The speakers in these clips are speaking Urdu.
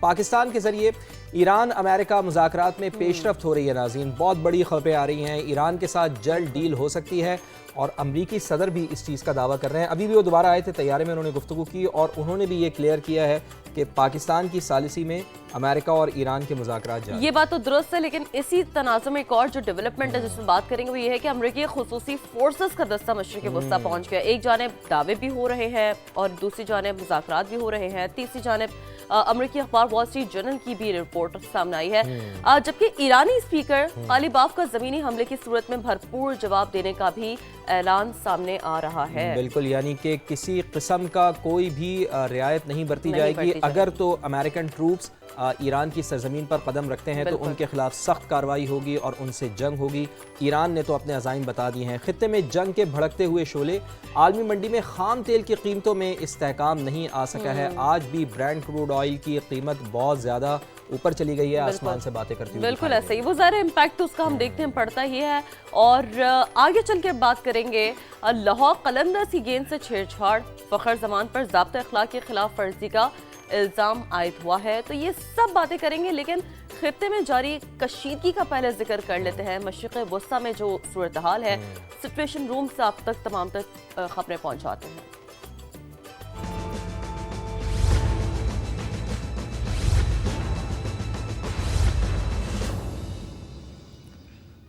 پاکستان کے ذریعے ایران امریکہ مذاکرات میں پیش رفت ہو رہی ہے ناظرین، بہت بڑی خبریں آ رہی ہیں، ایران کے ساتھ جلد ڈیل ہو سکتی ہے اور امریکی صدر بھی اس چیز کا دعویٰ کر رہے ہیں۔ ابھی بھی وہ دوبارہ آئے تھے طیارے میں، انہوں نے گفتگو کی اور انہوں نے بھی یہ کلیئر کیا ہے کہ پاکستان کی ثالثی میں امریکہ اور ایران کے مذاکرات جاری ہیں۔ یہ بات تو درست ہے، لیکن اسی تناظر میں ایک اور جو ڈیولپمنٹ ہے جس میں بات کریں گے وہ یہ ہے کہ امریکی خصوصی فورسز کا دستہ مشرق وسطیٰ پہنچ گیا۔ ایک جانب دعوے بھی ہو رہے ہیں اور دوسری جانب مذاکرات بھی ہو رہے ہیں، تیسری جانب امریکی اخبار وال اسٹریٹ جرنل کی بھی رپورٹ سامنے آئی ہے، جبکہ ایرانی اسپیکر غالیباف کا زمینی حملے کی صورت میں بھرپور جواب دینے کا بھی اعلان سامنے آ رہا ہے۔ بالکل، یعنی کہ کسی قسم کا کوئی بھی رعایت نہیں برتی جائے گی۔ اگر تو امریکن ٹروپس ایران کی سرزمین پر قدم رکھتے ہیں تو ان کے خلاف سخت کارروائی ہوگی اور ان سے جنگ ہوگی۔ ایران نے تو اپنے عزائم بتا دیے ہیں۔ خطے میں جنگ کے بھڑکتے ہوئے شعلے، عالمی منڈی میں خام تیل کی قیمتوں میں استحکام نہیں آ سکا ہے۔ آج بھی برینٹ کروڈ آئل کی قیمت بہت زیادہ اوپر چلی گئی ہے، آسمان سے باتیں کرتی ہوئی۔ بالکل ایسے ہی، وہ ظاہر امپیکٹ اس کا ہم دیکھتے ہیں پڑتا ہی ہے۔ اور آگے چل کے بات کریں گے لاہور قلندرز کی گیند سے چھیڑ چھاڑ، فخر زمان پر ضابطۂ اخلاق کی خلاف ورزی کا الزام عائد ہوا ہے، تو یہ سب باتیں کریں گے، لیکن خطے میں جاری کشیدگی کا پہلے ذکر کر لیتے ہیں۔ مشرق وسطیٰ میں جو صورتحال ہے، سچویشن روم سے آپ تک تمام خبریں پہنچاتے ہیں۔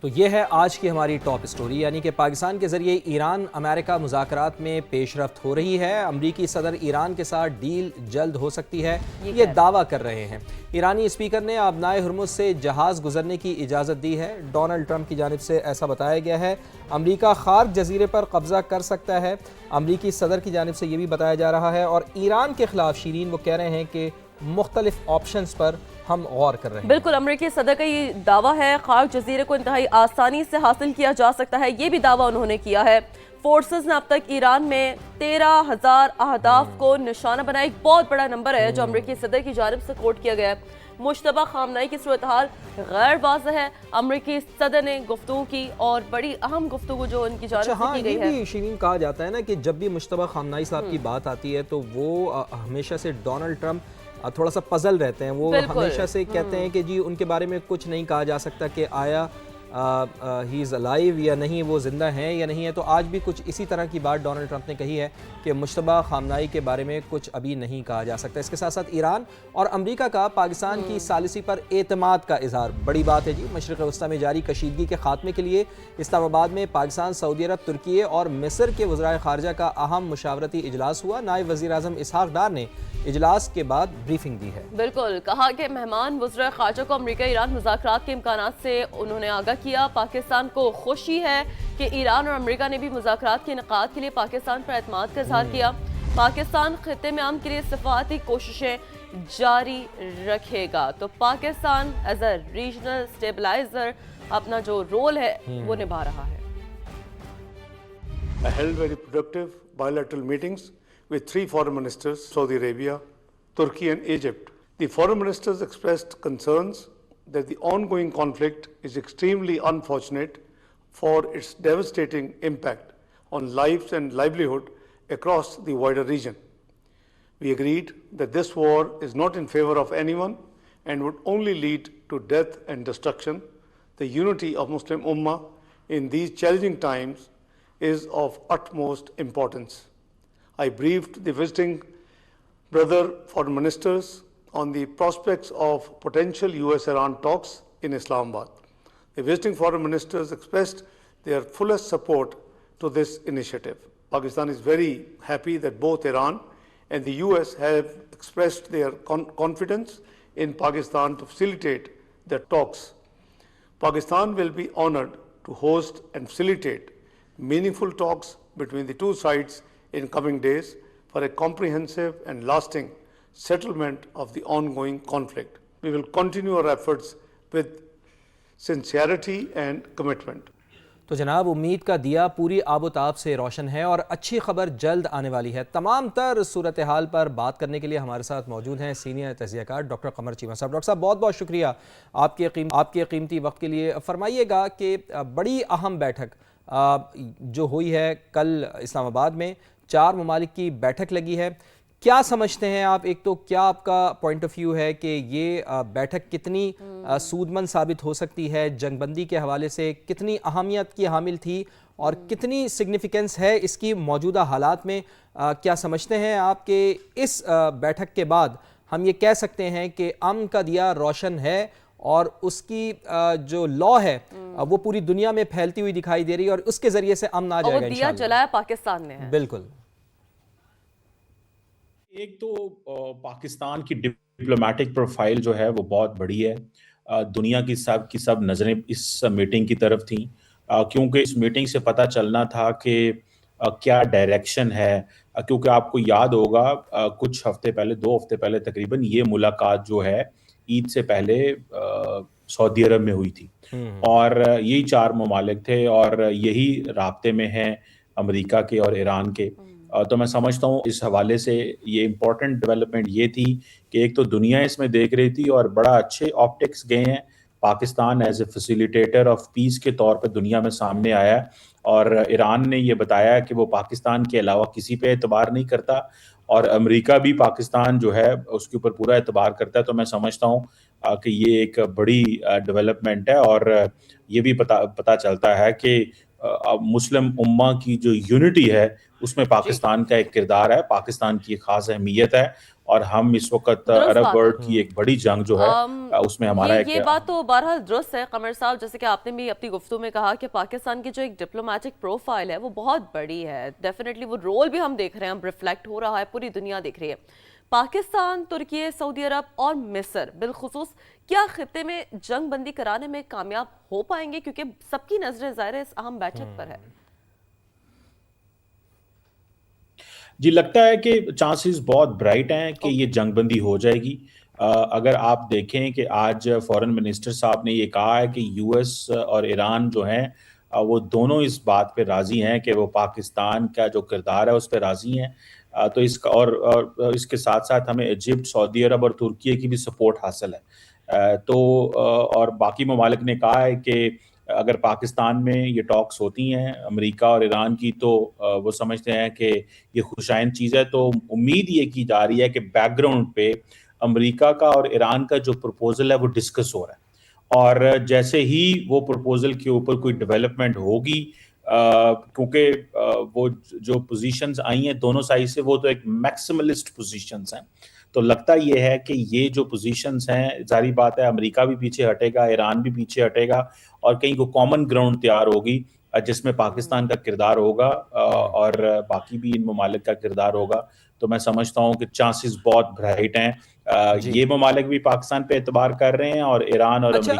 تو یہ ہے آج کی ہماری ٹاپ سٹوری، یعنی کہ پاکستان کے ذریعے ایران امریکہ مذاکرات میں پیش رفت ہو رہی ہے۔ امریکی صدر ایران کے ساتھ ڈیل جلد ہو سکتی ہے، یہ دعویٰ کر رہے ہیں۔ ایرانی اسپیکر نے آبنائے ہرمز سے جہاز گزرنے کی اجازت دی ہے۔ ڈونلڈ ٹرمپ کی جانب سے ایسا بتایا گیا ہے۔ امریکہ خارق جزیرے پر قبضہ کر سکتا ہے، امریکی صدر کی جانب سے یہ بھی بتایا جا رہا ہے۔ اور ایران کے خلاف شیرین وہ کہہ رہے ہیں کہ مختلف آپشنز پر ہم غور کر رہے ہیں۔ بالکل، امریکی صدر کا یہ دعویٰ ہے خارق جزیرے کو انتہائی آسانی سے حاصل کیا جا سکتا ہے، یہ بھی دعویٰ انہوں نے کیا ہے۔ فورسز نے اب تک ایران میں 13,000 اہداف کو نشانہ بنایا، ایک بہت بڑا نمبر ہے جو امریکی صدر کی جانب سے کوٹ کیا گیا ہے۔ مشتبہ خامنائی کی صورتحال غیر واضح ہے، امریکی صدر نے گفتگو کی اور بڑی اہم گفتگو جو ان کی جانب سے کی گئی ہے۔ یہ بھی شیرین کہا جاتا ہے نا کہ جب بھی مشتبہ خامنائی صاحب کی بات آتی ہے تو وہ ہمیشہ سے ڈونلڈ ٹرمپ تھوڑا سا پزل رہتے ہیں۔ وہ ہمیشہ سے کہتے ہیں کہ جی ان کے بارے میں کچھ نہیں کہا جا سکتا کہ آیا ہی از الائیو یا نہیں، وہ زندہ ہیں یا نہیں ہے۔ تو آج بھی کچھ اسی طرح کی بات ڈونلڈ ٹرمپ نے کہی ہے کہ مشتبہ خامنائی کے بارے میں کچھ ابھی نہیں کہا جا سکتا۔ اس کے ساتھ ساتھ ایران اور امریکہ کا پاکستان کی ثالثی پر اعتماد کا اظہار بڑی بات ہے۔ جی مشرق وسطیٰ میں جاری کشیدگی کے خاتمے کے لیے اسلام آباد میں پاکستان، سعودی عرب، ترکیے اور مصر کے وزرائے خارجہ کا اہم مشاورتی اجلاس ہوا۔ نائب وزیر اعظم اسحاق ڈار نے اجلاس کے بعد بریفنگ دی ہے۔ بالکل، کہا کہ مہمان وزرائے خارجہ کو امریکہ ایران مذاکرات کے امکانات سے انہوں نے آگاہ کیا۔ پاکستان کو خوشی ہے کہ ایران اور امریکہ نے بھی مذاکرات کے انعقاد کے لیے پاکستان پر اعتماد کا اظہار کیا۔ پاکستان خطے میں امن کے لیے سفارتی کوششیں جاری رکھے گا، تو Pakistan as a regional stabiliser اپنا جو رول ہے وہ نبھا رہا ہے۔ I held very productive bilateral meetings with 3 foreign ministers, Saudi Arabia, Turkey and Egypt. The foreign ministers expressed concerns that the ongoing conflict is extremely unfortunate for its devastating impact on lives and livelihood across the wider region. We agreed that this war is not in favor of anyone and would only lead to death and destruction. The unity of Muslim Ummah in these challenging times is of utmost importance. I briefed the visiting brother foreign ministers on the prospects of potential US-Iran talks in Islamabad. The visiting foreign ministers expressed their fullest support to this initiative. Pakistan is very happy that both Iran and the US have expressed their confidence in Pakistan to facilitate the talks. Pakistan will be honored to host and facilitate meaningful talks between the two sides in coming days for a comprehensive and lasting settlement of the ongoing conflict. We will continue our efforts with sincerity and commitment. تو جناب امید کا دیا پوری آب و تاب سے روشن ہے اور اچھی خبر جلد آنے والی ہے۔ تمام تر صورتحال پر بات کرنے کے لیے ہمارے ساتھ موجود ہیں سینئر تجزیہ کار ڈاکٹر قمر چیمہ صاحب۔ ڈاکٹر صاحب بہت بہت شکریہ آپ کے قیمتی وقت کے لیے۔ فرمائیے گا کہ بڑی اہم بیٹھک جو ہوئی ہے کل اسلام آباد میں، 4 ممالک کی بیٹھک لگی ہے، کیا سمجھتے ہیں آپ، ایک تو کیا آپ کا پوائنٹ آف ویو ہے کہ یہ بیٹھک کتنی سود مند ثابت ہو سکتی ہے، جنگ بندی کے حوالے سے کتنی اہمیت کی حامل تھی اور کتنی سگنیفیکنس ہے اس کی موجودہ حالات میں؟ کیا سمجھتے ہیں آپ کہ اس بیٹھک کے بعد ہم یہ کہہ سکتے ہیں کہ امن کا دیا روشن ہے اور اس کی جو لا ہے وہ پوری دنیا میں پھیلتی ہوئی دکھائی دے رہی ہے اور اس کے ذریعے سے امن آ جائے گا اور انشاءاللہ؟ دیا جلایا پاکستان نے ہے. بالکل. ایک تو پاکستان کی ڈپلومیٹک پروفائل جو ہے وہ بہت بڑی ہے. دنیا کی سب نظریں اس میٹنگ کی طرف تھیں، کیونکہ اس میٹنگ سے پتہ چلنا تھا کہ کیا ڈائریکشن ہے. کیونکہ آپ کو یاد ہوگا کچھ ہفتے پہلے، 2 ہفتے پہلے تقریباً، یہ ملاقات جو ہے عید سے پہلے سعودی عرب میں ہوئی تھی، اور یہی 4 ممالک تھے اور یہی رابطے میں ہیں امریکہ کے اور ایران کے. تو میں سمجھتا ہوں اس حوالے سے یہ امپورٹنٹ ڈیولپمنٹ یہ تھی کہ ایک تو دنیا اس میں دیکھ رہی تھی اور بڑا اچھے آپٹکس گئے ہیں. Pakistan as a facilitator of peace کے طور پہ دنیا میں سامنے آیا ہے، اور ایران نے یہ بتایا کہ وہ پاکستان کے علاوہ کسی پہ اعتبار نہیں کرتا، اور امریکہ بھی پاکستان جو ہے اس کے اوپر پورا اعتبار کرتا ہے. تو میں سمجھتا ہوں کہ یہ ایک بڑی ڈیولپمنٹ ہے، اور یہ بھی پتہ چلتا ہے کہ مسلم امہ کی جو یونٹی ہے اس میں پاکستان کا ایک کردار ہے، پاکستان کی ایک خاص اہمیت ہے، اور ہم اس وقت عرب ورلڈ کی ایک بڑی جنگ جو ہے اس میں ہمارا یہ بات تو بہرحال درست ہے قمر صاحب، جیسے کہ آپ نے بھی اپنی گفتگو میں کہا کہ پاکستان کی جو ایک ڈپلومیٹک پروفائل ہے وہ بہت بڑی ہے. ڈیفینیٹلی وہ رول بھی ہم دیکھ رہے ہیں، ہم ریفلیکٹ ہو رہا ہے، پوری دنیا دیکھ رہی ہے. پاکستان، ترکی، سعودی عرب اور مصر بالخصوص کیا خطے میں جنگ بندی کرانے میں کامیاب ہو پائیں گے؟ کیونکہ سب کی نظریں ظاہر ہے اس اہم بیٹھک پر ہے. جی لگتا ہے کہ چانسز بہت برائٹ ہیں کہ یہ جنگ بندی ہو جائے گی. اگر آپ دیکھیں کہ آج فورن منسٹر صاحب نے یہ کہا ہے کہ یو ایس اور ایران جو ہیں وہ دونوں اس بات پہ راضی ہیں کہ وہ پاکستان کا جو کردار ہے اس پہ راضی ہیں. تو اس کا اور اس کے ساتھ ساتھ ہمیں ایجپٹ، سعودی عرب اور ترکی کی بھی سپورٹ حاصل ہے. تو اور باقی ممالک نے کہا ہے کہ اگر پاکستان میں یہ ٹاکس ہوتی ہیں امریکہ اور ایران کی تو وہ سمجھتے ہیں کہ یہ خوشائند چیز ہے. تو امید یہ کی جا رہی ہے کہ بیک گراؤنڈ پہ امریکہ کا اور ایران کا جو پروپوزل ہے وہ ڈسکس ہو رہا ہے، اور جیسے ہی وہ پروپوزل کے اوپر کوئی ڈیولپمنٹ ہوگی، کیونکہ وہ جو پوزیشنز آئی ہیں دونوں سائڈ سے وہ تو ایک میکسیملسٹ پوزیشنز ہیں. تو لگتا یہ ہے کہ یہ جو پوزیشنز ہیں، ظاہری بات ہے امریکہ بھی پیچھے ہٹے گا، ایران بھی پیچھے ہٹے گا، اور کہیں کو کامن گراؤنڈ تیار ہوگی جس میں پاکستان کا کردار ہوگا اور باقی بھی ان ممالک کا کردار ہوگا. تو میں سمجھتا ہوں کہ چانسز بہت برائٹ ہیں. یہ ممالک بھی پاکستان پہ اعتبار کر رہے ہیں، اور ایران اور امریکہ